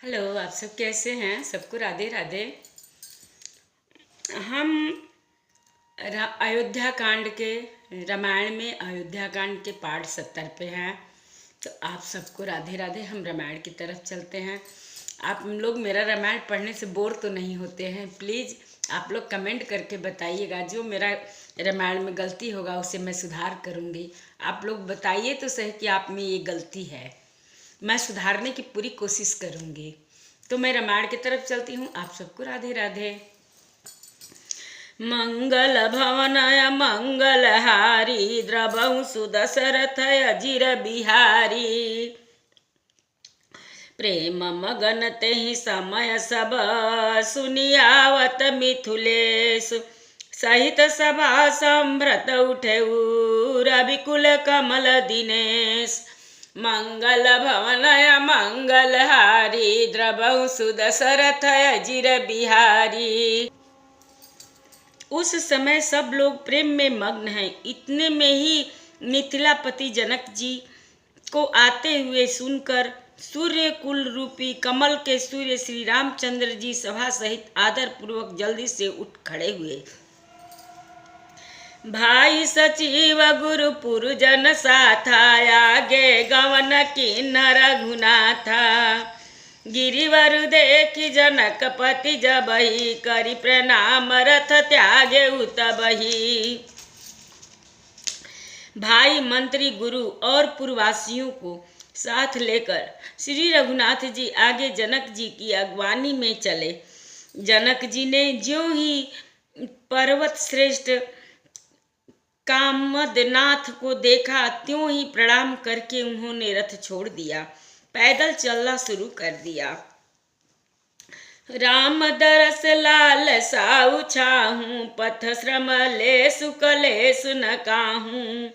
Hello, आप सब कैसे हैं? सबको राधे राधे। हम अयोध्या कांड के रामायण में अयोध्या कांड के पार्ट 70 पे हैं। तो आप सबको राधे राधे। हम रामायण की तरफ चलते हैं। आप लोग मेरा रामायण पढ़ने से बोर तो नहीं होते हैं? प्लीज़ आप लोग कमेंट करके बताइएगा। जो मेरा रामायण में गलती होगा उसे मैं सुधार करूँगी। आप लोग बताइए तो सही कि आप में ये गलती है। मैं सुधारने की पूरी कोशिश करूँगी। तो मैं रामायण की तरफ चलती हूँ। आप सबको राधे राधे। मंगल भवनय मंगलहारी द्रवहु सुदशरथ अजिर बिहारी। प्रेम मगन तेहि समय सब सुनियावत मिथुलेश। सहित सभा संभ्रत उठेऊ रविकुल कमल दिनेश। मंगल भवनय मंगलहारी द्रवहु सुदशरथ अजिर बिहारी। उस समय सब लोग प्रेम में मग्न हैं। इतने में ही मिथिलापति जनक जी को आते हुए सुनकर सूर्य कुल रूपी कमल के सूर्य श्री रामचंद्र जी सभा सहित आदर पूर्वक जल्दी से उठ खड़े हुए। भाई सचिव गुरु पुरजन साथा आगे गवन किन्नर रघुनाथा। गिरिवर देखी जनकपति जबहि करि प्रणाम रथ त्यागे उतबहि। भाई मंत्री गुरु और पुरवासियों को साथ लेकर श्री रघुनाथ जी आगे जनक जी की अगवानी में चले। जनक जी ने ज्यों ही पर्वत श्रेष्ठ कामदनाथ को देखा त्यों ही प्रणाम करके उन्होंने रथ छोड़ दिया, पैदल चलना शुरू कर दिया। राम दरस लाल साउ छाहूं पथ श्रम ले सुकलेस न काहूं।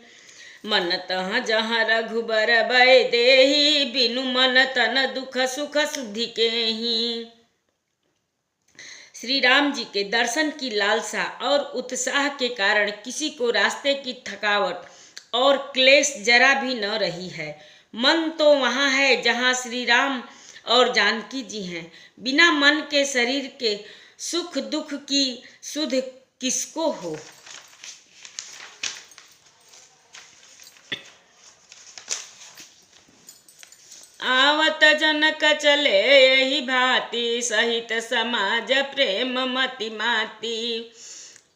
मन तह जहाँ रघुबर भय देहि बिनु मन तन दुख सुख सुधि केहि। श्री राम जी के दर्शन की लालसा और उत्साह के कारण किसी को रास्ते की थकावट और क्लेश जरा भी न रही है। मन तो वहाँ है जहाँ श्री राम और जानकी जी हैं। बिना मन के शरीर के सुख दुख की सुध किसको हो। आवत जनक चले यही भांति सहित समाज प्रेम मति माती।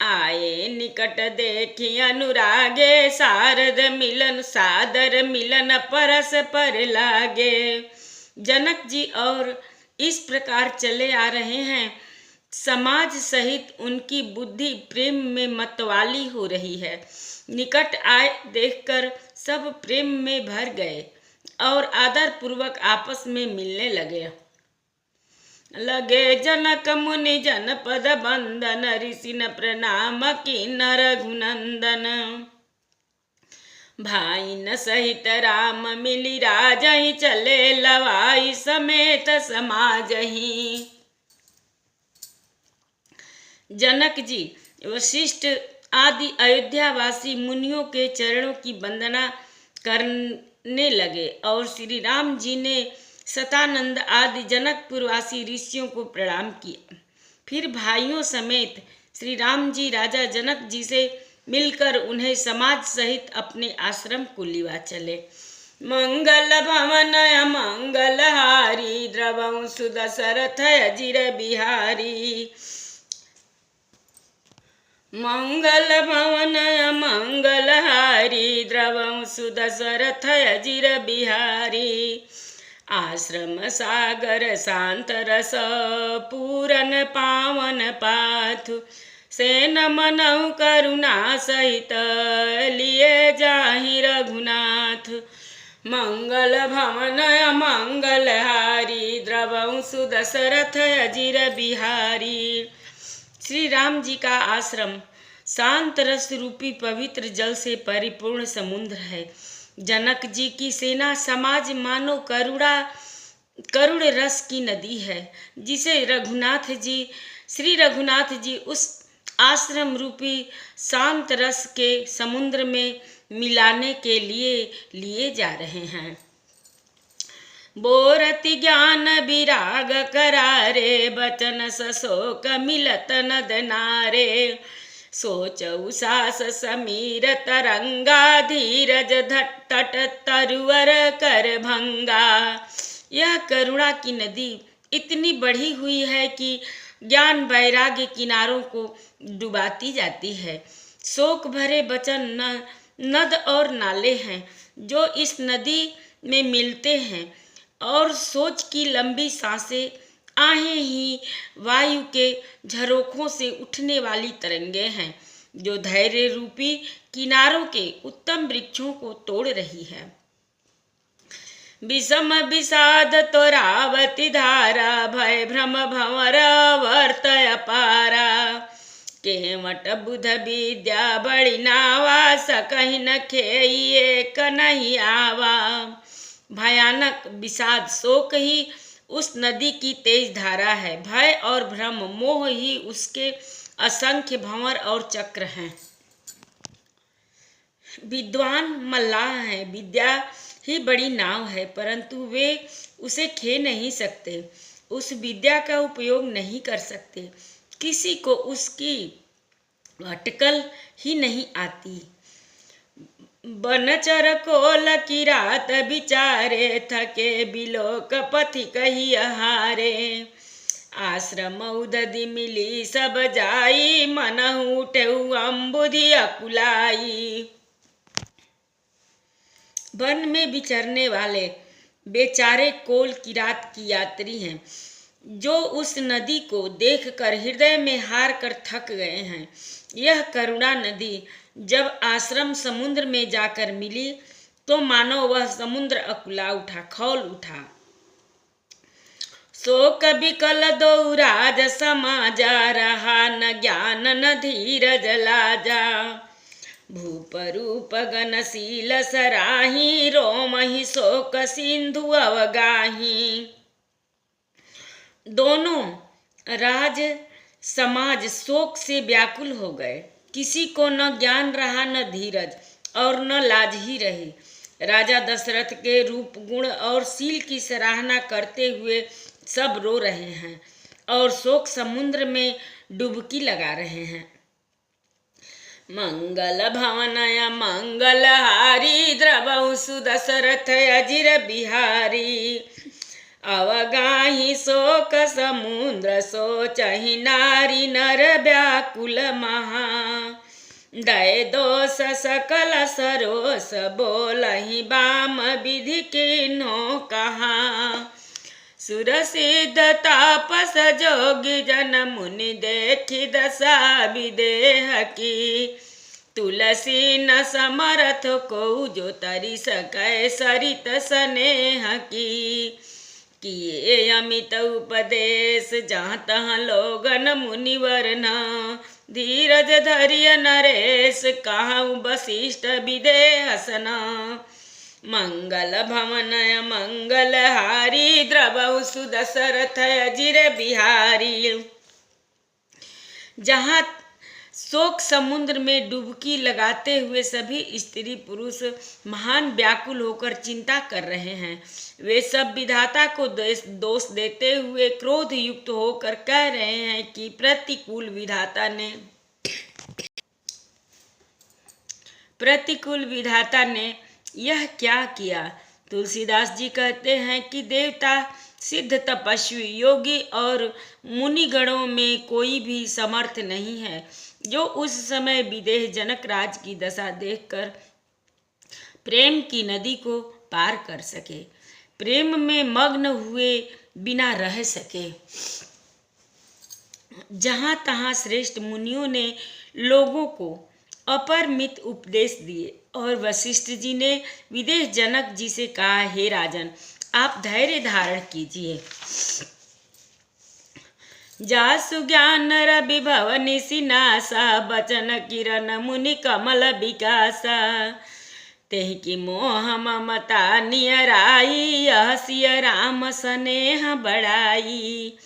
आए निकट देखी अनुरागे सारद मिलन सादर मिलन परस पर लागे। जनक जी और इस प्रकार चले आ रहे हैं। समाज सहित उनकी बुद्धि प्रेम में मतवाली हो रही है। निकट आए देखकर सब प्रेम में भर गए और आदर पूर्वक आपस में मिलने लगे जनक मुनि जनपद बंदन ऋषि न प्रणाम किन्नर रघुनंदन। भाई न सहित राम मिली राजहि चले लवाई समेत समाजहि। जनक जी वशिष्ठ आदि अयोध्यावासी मुनियों के चरणों की वंदना करने लगे और श्री राम जी ने सतानंद आदि जनकपुरवासी ऋषियों को प्रणाम किया। फिर भाइयों समेत श्री राम जी राजा जनक जी से मिलकर उन्हें समाज सहित अपने आश्रम को लिवा चले। मंगल भवन मंगलहारी द्रवहु सुदशरथ अजिर बिहारी। मंगल भवन मंगलहारी द्रवहु सुदशरथ अजिर बिहारी। आश्रम सागर शांत रस पूरन पावन पाथु। सेन मनहु करुणा सहित लिए जाहि रघुनाथ। मंगल भवन मंगलहारी द्रवहु सुदशरथ अजिर बिहारी। श्री राम जी का आश्रम शांत रस रूपी पवित्र जल से परिपूर्ण समुद्र है। जनक जी की सेना समाज मानो करुण रस की नदी है, जिसे श्री रघुनाथ जी उस आश्रम रूपी शांत रस के समुद्र में मिलाने के लिए जा रहे हैं। बोरति ज्ञान विराग करारे, बचन सशोक मिलत नद नारे। सोचऊ सास समीर तरंगा, धीरज तट तरुवर कर भंगा। यह करुणा की नदी इतनी बढ़ी हुई है कि ज्ञान वैराग्य किनारों को डुबाती जाती है। शोक भरे वचन नद और नाले हैं जो इस नदी में मिलते हैं, और सोच की लंबी सांसें आहें ही वायु के झरोखों से उठने वाली तरंगे हैं जो धैर्य रूपी किनारों के उत्तम वृक्षों को तोड़ रही है। विषम विषाद तोरावती धारा, भय भ्रम भंवर वर्त अपारा। केवट बुध विद्या बड़ी नावा, सकहि न खेइए कन्हई आवा। भयानक विषाद शोक ही उस नदी की तेज धारा है, भय और भ्रम मोह ही उसके असंख्य भंवर और चक्र हैं। विद्वान मल्लाह हैं, विद्या ही बड़ी नाव है, परंतु वे उसे खे नहीं सकते, उस विद्या का उपयोग नहीं कर सकते। किसी को उसकी अटकल ही नहीं आती। बनचर कोल की रात बिचारे, थके बिलोक पथि कही हारे। आश्रम उदधि मिली सब जाई, मनहु उठेउ अम्बुधि अकुलाई। वन में विचरने वाले बेचारे कोल की रात की यात्री हैं, जो उस नदी को देखकर हृदय में हार कर थक गए हैं। यह करुणा नदी जब आश्रम समुद्र में जाकर मिली तो मानो वह समुद्र अकुला उठा, खौल उठा। शोक विकल दो राज समाजा, रहा न ज्ञान न धीरज लाजा। भूप रूप गनशील सराही, रोमहि शोक सिंधु अवगाही। दोनों राज समाज शोक से व्याकुल हो गए। किसी को न ज्ञान रहा न धीरज और न लाज ही रही। राजा दशरथ के रूप गुण और शील की सराहना करते हुए सब रो रहे हैं और शोक समुद्र में डुबकी लगा रहे हैं। मंगल भवनय मंगलहारी, द्रवहु सुदशरथ अजिर बिहारी। अवगाही शोक समुद्र, सोचहि नारी नर व्याकुल महा। दय दोष सकल सरोस, बोलहि बाम विधि किन्हो कहा। सुर सिद्ध तापस जोगी जन, मुनि देखि दशा विदेह की। तुलसी न समर्थ को, जो तरि सकै सरित स्नेह की। किए अमित उपदेश, जहाँ तहाँ लोगन मुनिवर न। धीरज धरिय नरेश, कहूँ वशिष्ठ विदेह सन। मंगल भवनय मंगलहारी, द्रवहु सुदशरथ अजिर बिहारी। जहाँ शोक समुद्र में डुबकी लगाते हुए सभी स्त्री पुरुष महान व्याकुल होकर चिंता कर रहे हैं, वे सब विधाता को दोष देते हुए क्रोध युक्त होकर कह रहे हैं कि प्रतिकूल विधाता ने यह क्या किया। तुलसीदास जी कहते हैं कि देवता, सिद्ध, तपस्वी, योगी और मुनिगणों में कोई भी समर्थ नहीं है जो उस समय विदेह जनक राज की दशा देखकर प्रेम की नदी को पार कर सके, प्रेम में मग्न हुए बिना रह सके। जहाँ तहाँ श्रेष्ठ मुनियों ने लोगों को अपरिमित उपदेश दिए और वशिष्ठ जी ने विदेह जनक जी से कहा, हे राजन, आप धैर्य धारण कीजिए। जासु ज्ञान रवि भवनि सिनासा, बचन किरण मुनि कमल विकासा। तेहि की मोह ममता नियराई, यह सिय राम स्नेह बढ़ाई।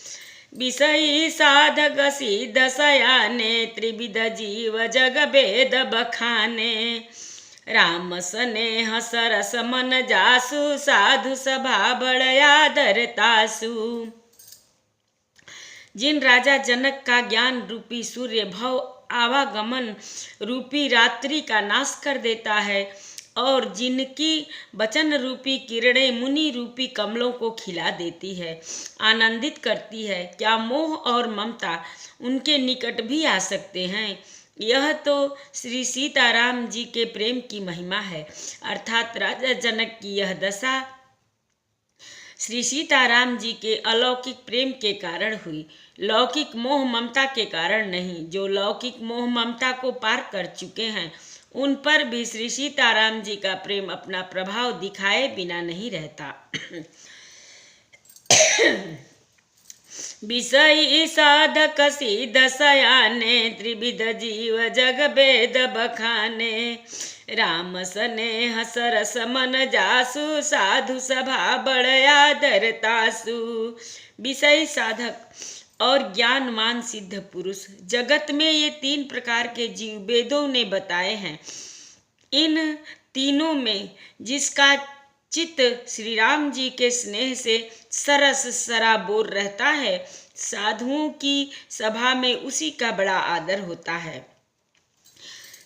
विषयी साधक सिद्ध सयाने, त्रिविध जीव जग भेद बखाने। राम स्नेह सरस मन जासु, साधु सभा बड़या धरतासु। जिन राजा जनक का ज्ञान रूपी सूर्य भव आवागमन रूपी रात्रि का नाश कर देता है और जिनकी वचन रूपी किरणें मुनि रूपी कमलों को खिला देती है, आनंदित करती है, क्या मोह और ममता उनके निकट भी आ सकते हैं। यह तो श्री सीताराम जी के प्रेम की महिमा है। अर्थात राजा जनक की यह दशा श्री सीताराम जी के अलौकिक प्रेम के कारण हुई, लौकिक मोह ममता के कारण नहीं। जो लौकिक मोह ममता को पार कर चुके हैं उन पर भी श्री सीताराम जी का प्रेम अपना प्रभाव दिखाए बिना नहीं रहता। विषयी साधक सिद्ध सयाने, त्रिविध जीव जग भेद बखाने। राम स्नेह सरस मन जासु, साधु सभा बड़या धरतासु। विषयी साधक और ज्ञानवान सिद्ध पुरुष, जगत में ये 3 प्रकार के जीव वेदों ने बताए हैं। इन तीनों में जिसका चित्त श्री राम जी के स्नेह से सरस सराबोर रहता है, साधुओं की सभा में उसी का बड़ा आदर होता है।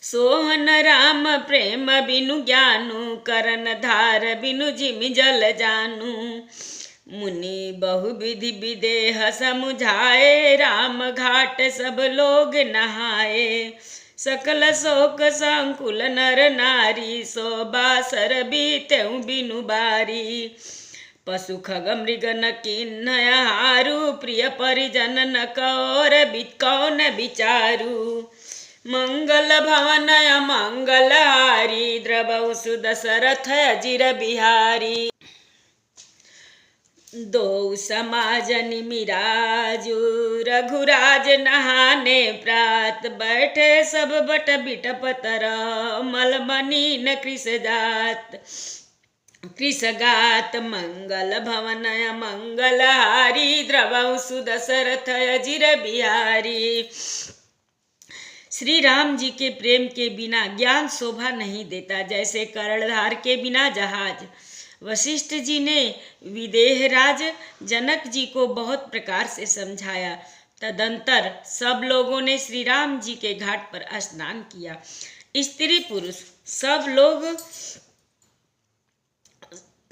सोहन राम प्रेम बिनु ज्ञानु, करन धार बिनु जिमि जल जानू। मुनि बहुविधि विदेह समुझाए, राम घाट सब लोग नहाए। सकल शोक संकुल नर नारी, सोबासर बीतेउ बिनु बारी। पशु खग मृग न किन्हय हारू, प्रिय परिजन न कौर कौन विचारू। मंगल भवन मंगल हारी, द्रवौ सुदशरथ अजिर बिहारी। दो समाज निमिराजु, रघुराज नहाने प्रात। बैठे सब बट बिटपतर, मलमनी न कृष गात। मंगल भवन मंगल हारी, द्रवौ सुदशरथ अजिर बिहारी। श्री राम जी के प्रेम के बिना ज्ञान शोभा नहीं देता, जैसे कर्णधार के बिना जहाज। वशिष्ठ जी ने विदेहराज जनक जी को बहुत प्रकार से समझाया। तदंतर सब लोगों ने श्री राम जी के घाट पर स्नान किया। स्त्री पुरुष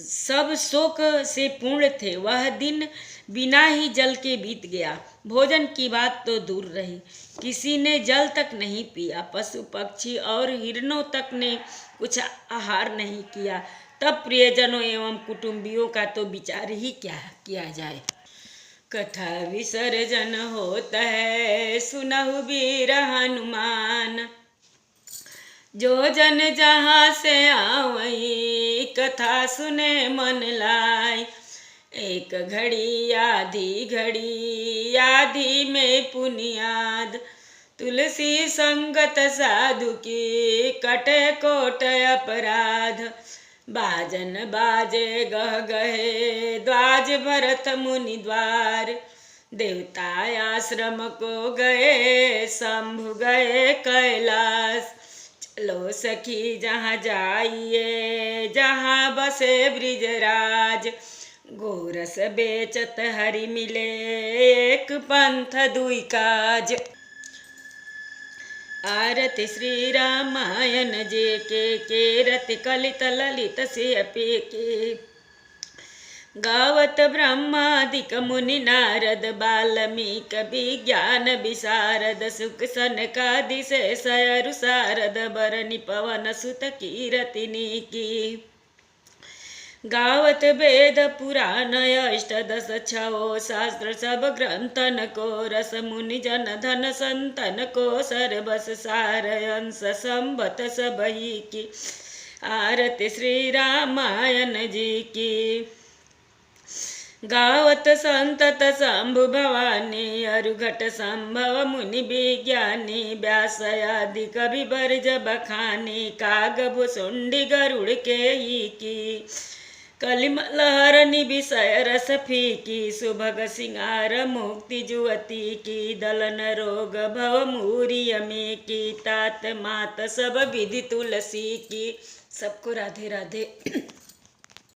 सब शोक से पूर्ण थे। वह दिन बिना ही जल के बीत गया। भोजन की बात तो दूर रही, किसी ने जल तक नहीं पिया। पशु पक्षी और हिरणों तक ने कुछ आहार नहीं किया। तब प्रियजनों एवं कुटुंबियों का तो विचार ही क्या किया जाए। कथा विसर्जन होता है, सुनहु वीर हनुमान। जो जन जहाँ से आवई, कथा सुने मन लाई। एक घड़ी आधी में पुनियाद। तुलसी संगत साधु की, कटे कोट अपराध। बाजन बाजे गह गहे, द्वाज भरत मुनि द्वार। देवता आश्रम को गए, शंभु गए कैलाश। चलो सखी जहाँ जाइए, जहाँ बसे ब्रिजराज। गोरस बेचत हरि मिले, एक पंथ दुई काज। आरति श्री रामायण जे के रति कलित ललित से अपेके। गावत ब्रह्मादिक मुनि नारद, बाल्मीक विज्ञान विशारद। सुख सनकादि शेषयरु सारद, बरनि पवन सुत कीरति की। गावत वेद पुराण अष्टदश छो शास्त्र, सब ग्रंथन को रस। मुनि जन धन संतन को, सर्वस सार अंश संबत सबही की। आरति श्री रामायण जी की। गावत संतत शंभु भवानी, अरुघट संभव मुनि विज्ञानी। व्यास आदि कवि बरज बखानी, काग भुसुंडी गरुड़ के ही की। कलिम लहर निबिसय रस फीकी सुभग सिंगार मुक्ति जुवती की दलन रोग भव मूरिय में की तात मात सब विधि तुलसी की। सबको राधे राधे।